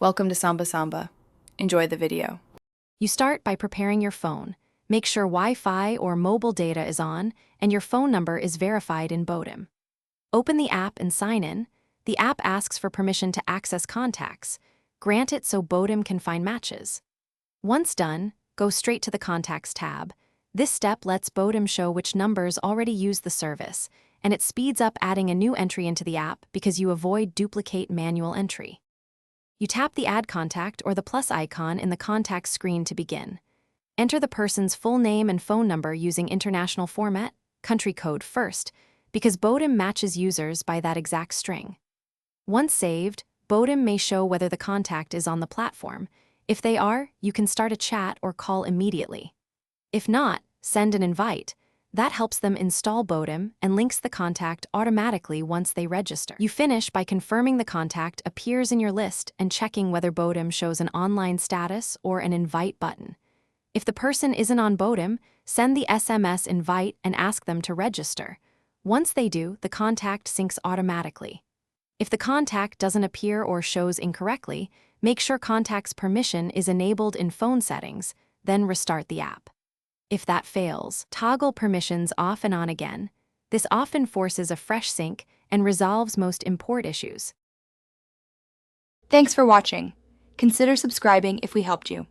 Welcome to Samba Samba. Enjoy the video. You start by preparing your phone. Make sure Wi-Fi or mobile data is on and your phone number is verified in Botim. Open the app and sign in. The app asks for permission to access contacts. Grant it so Botim can find matches. Once done, go straight to the Contacts tab. This step lets Botim show which numbers already use the service, and it speeds up adding a new entry into the app because you avoid duplicate manual entry. You tap the Add Contact or the plus icon in the Contacts screen to begin. Enter the person's full name and phone number using international format, country code first, because Botim matches users by that exact string. Once saved, Botim may show whether the contact is on the platform. If they are, you can start a chat or call immediately. If not, send an invite. That helps them install Botim and links the contact automatically once they register. You finish by confirming the contact appears in your list and checking whether Botim shows an online status or an invite button. If the person isn't on Botim, send the SMS invite and ask them to register. Once they do, the contact syncs automatically. If the contact doesn't appear or shows incorrectly, make sure contact's permission is enabled in phone settings, then restart the app. If that fails, toggle permissions off and on again. This often forces a fresh sync and resolves most import issues. Thanks for watching. Consider subscribing if we helped you.